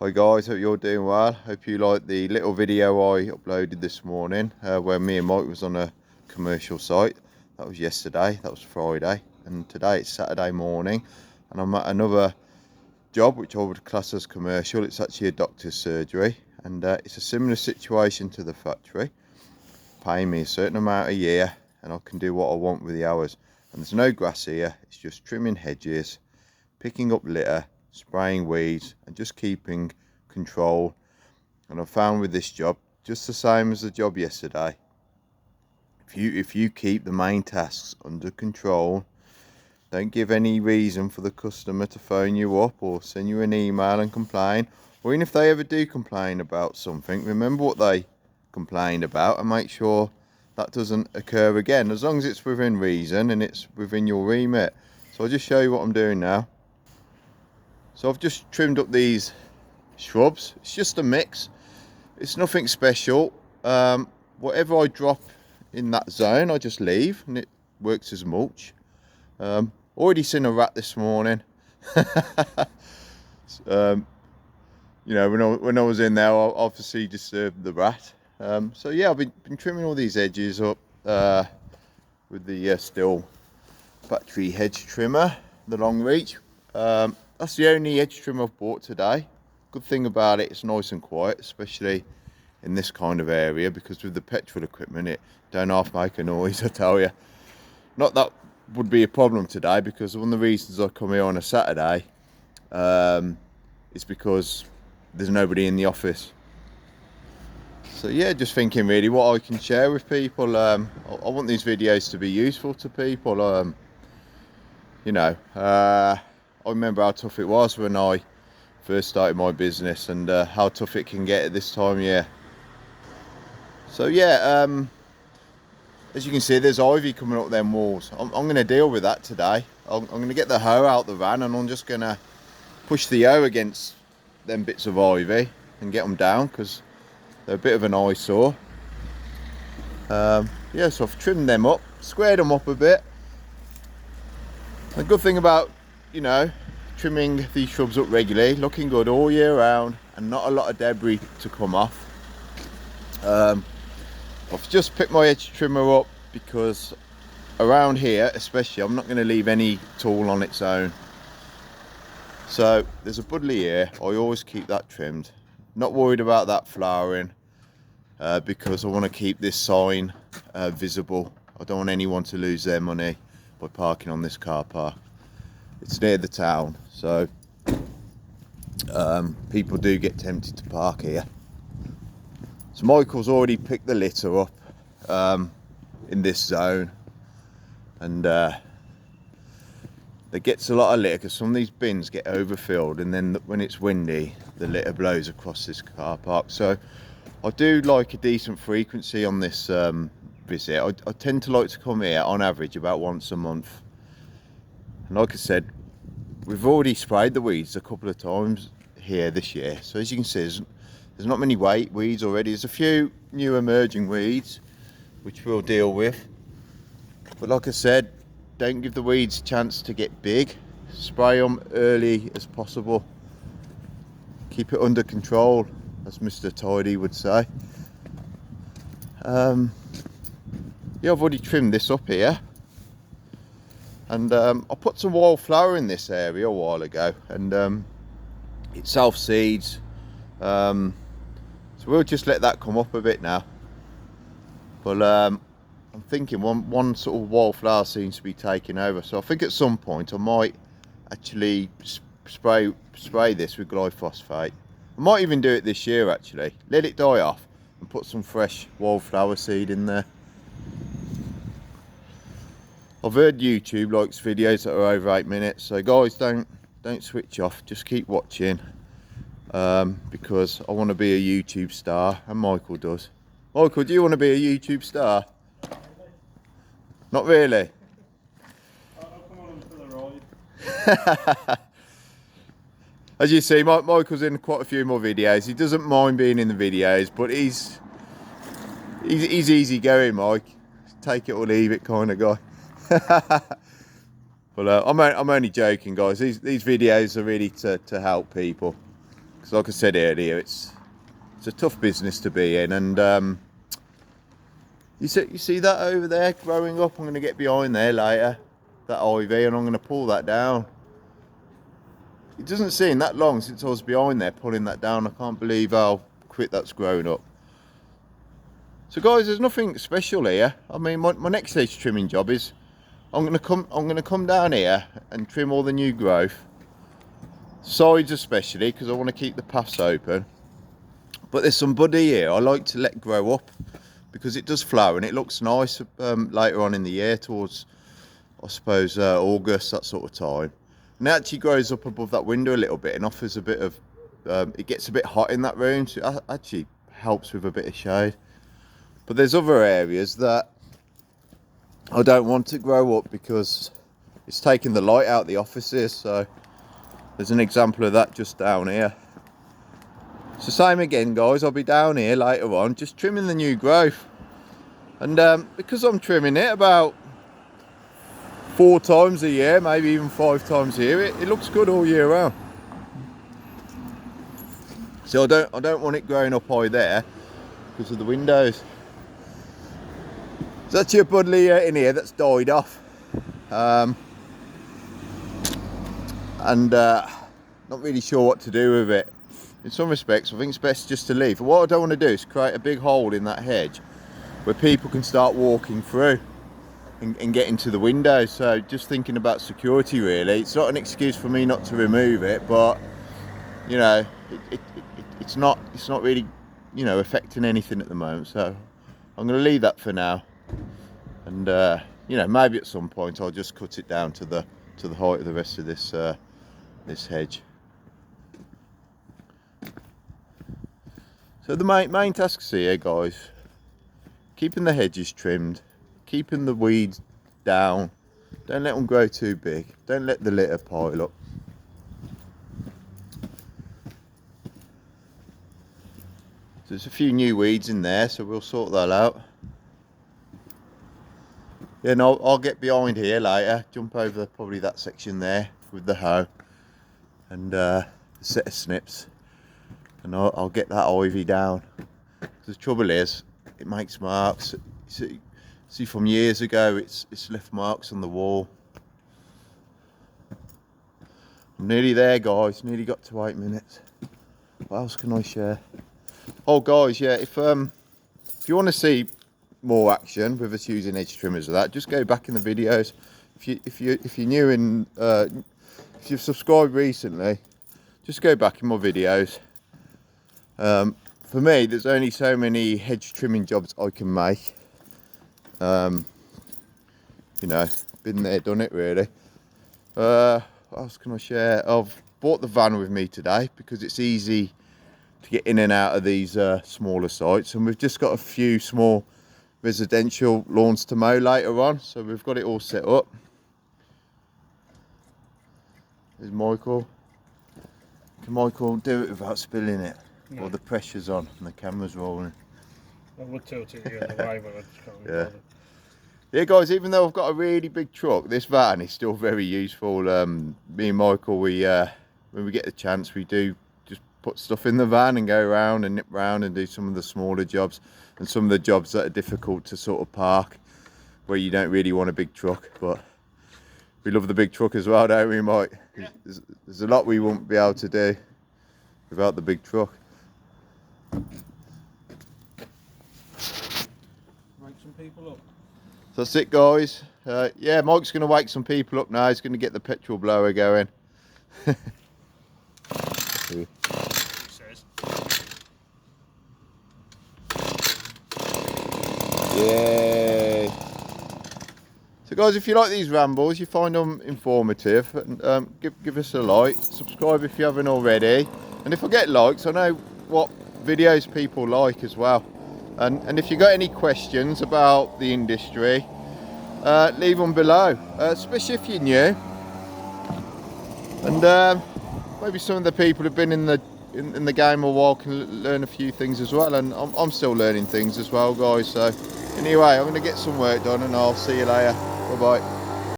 Hi guys, hope you're doing well. Hope you liked the little video I uploaded this morning where me and Mike was on a commercial site. That was yesterday, that was Friday, and today it's Saturday morning and I'm at another job which I would class as commercial. It's actually a doctor's surgery, and it's a similar situation to the factory, paying me a certain amount a year and I can do what I want with the hours. And there's no grass here, it's just trimming hedges, picking up litter, spraying weeds and just keeping control. And I found with this job, just the same as the job yesterday, if you keep the main tasks under control, don't give any reason for the customer to phone you up or send you an email and complain, or even if they ever do complain about something, remember what they complained about and make sure that doesn't occur again, as long as it's within reason and it's within your remit. So I'll just show you what I'm doing now. So I've just trimmed up these shrubs. It's just a mix, it's nothing special. Whatever I drop in that zone I just leave and it works as mulch. Already seen a rat this morning. You know, when I was in there, I obviously disturbed the rat. So yeah, I've been trimming all these edges up with the Stihl factory hedge trimmer, the long reach. That's the only edge trim I've bought today. Good thing about it, it's nice and quiet, especially in this kind of area, because with the petrol equipment it don't half make a noise, I tell you. Not that would be a problem today, because one of the reasons I come here on a Saturday is because there's nobody in the office. So yeah, just thinking really what I can share with people. I want these videos to be useful to people. You know, I remember how tough it was when I first started my business, and how tough it can get at this time of year. So yeah, as you can see, there's ivy coming up them walls. I'm going to deal with that today. I'm going to get the hoe out the van and I'm just going to push the hoe against them bits of ivy and get them down, because they're a bit of an eyesore. Yeah, so I've trimmed them up, squared them up a bit. The good thing about, you know, trimming these shrubs up regularly, looking good all year round and not a lot of debris to come off. I've just picked my edge trimmer up because around here especially I'm not going to leave any tool on its own. So there's a buddleia here, I always keep that trimmed. Not worried about that flowering because I want to keep this sign visible. I don't want anyone to lose their money by parking on this car park. It's near the town, so people do get tempted to park here. So Michael's already picked the litter up in this zone, and it gets a lot of litter because some of these bins get overfilled, and then when it's windy the litter blows across this car park. So I do like a decent frequency on this visit. I tend to like to come here on average about once a month. And like I said, we've already sprayed the weeds a couple of times here this year. So as you can see, there's not many weeds already. There's a few new emerging weeds, which we'll deal with. But like I said, don't give the weeds a chance to get big. Spray them early as possible. Keep it under control, as Mr. Tidy would say. Yeah, I've already trimmed this up here. And I put some wildflower in this area a while ago, and it self-seeds. So we'll just let that come up a bit now. But I'm thinking one sort of wildflower seems to be taking over. So I think at some point I might actually spray this with glyphosate. I might even do it this year actually. Let it die off and put some fresh wildflower seed in there. I've heard YouTube likes videos that are over 8 minutes, so guys, don't switch off, just keep watching, because I want to be a YouTube star, and Michael does. Michael, do you want to be a YouTube star? Not really? I'll come on for the ride. As you see, Michael's in quite a few more videos. He doesn't mind being in the videos, but he's easy going, Mike. Take it or leave it kind of guy. But I'm only joking, guys. These videos are really to help people. because like I said earlier, it's a tough business to be in. And you see that over there growing up? I'm going to get behind there later, that ivy, and I'm going to pull that down. It doesn't seem that long since I was behind there pulling that down. I can't believe how quick that's grown up. So guys, there's nothing special here. I mean, my next hedge trimming job is I'm gonna come down here and trim all the new growth, sides especially, because I want to keep the paths open. But there's some buddy here I like to let grow up because it does flower and it looks nice later on in the year, towards I suppose August, that sort of time. And it actually grows up above that window a little bit and offers a bit of, it gets a bit hot in that room, so it actually helps with a bit of shade. But there's other areas that I don't want to grow up because it's taking the light out of the offices. So there's an example of that just down here. It's the same again, guys. I'll be down here later on just trimming the new growth. And because I'm trimming it about 4 times a year, maybe even 5 times a year, it looks good all year round. So I don't want it growing up high there because of the windows. So that's your buddleia in here that's died off. Not really sure what to do with it. In some respects, I think it's best just to leave. But what I don't want to do is create a big hole in that hedge where people can start walking through and get into the window. So just thinking about security, really. It's not an excuse for me not to remove it, but you know, it's not really, you know, affecting anything at the moment. So I'm going to leave that for now, and you know, maybe at some point I'll just cut it down to the height of the rest of this this hedge. So the main tasks here, guys: keeping the hedges trimmed, keeping the weeds down, don't let them grow too big, don't let the litter pile up. So there's a few new weeds in there, so we'll sort that out. Then I'll get behind here later, jump over probably that section there with the hoe and a set of snips, and I'll get that ivy down. The trouble is, it makes marks. See, from years ago, it's left marks on the wall. I'm nearly there, guys. Nearly got to 8 minutes. What else can I share? Oh, guys, yeah. If you want to see more action with us using edge trimmers or that, just go back in the videos. If you're new in, if you've subscribed recently, just go back in my videos. For me, there's only so many hedge trimming jobs I can make. You know, been there, done it, really. What else can I share? I've brought the van with me today because it's easy to get in and out of these smaller sites, and we've just got a few small residential lawns to mow later on, so we've got it all set up. There's Michael. Can Michael do it without spilling it? No. Or the pressure's on and the camera's rolling? I would tilt it the other way, but I just can't. Yeah. Yeah, guys, even though I've got a really big truck, this van is still very useful. Me and Michael, when we get the chance, we do just put stuff in the van and go around and nip around and do some of the smaller jobs and some of the jobs that are difficult to sort of park, where you don't really want a big truck. But we love the big truck as well, don't we, Mike? Yeah. There's a lot we won't be able to do without the big truck. Wake some people up. So that's it, guys. Yeah, Mike's going to wake some people up now. He's going to get the petrol blower going. Yeah. So guys, if you like these rambles, you find them informative, give us a like, subscribe if you haven't already, and if I get likes, I know what videos people like as well. And if you got any questions about the industry, leave them below, especially if you're new. And maybe some of the people who've been in the game a while can learn a few things as well. And I'm still learning things as well, guys. So anyway, I'm going to get some work done, and I'll see you later. Bye bye.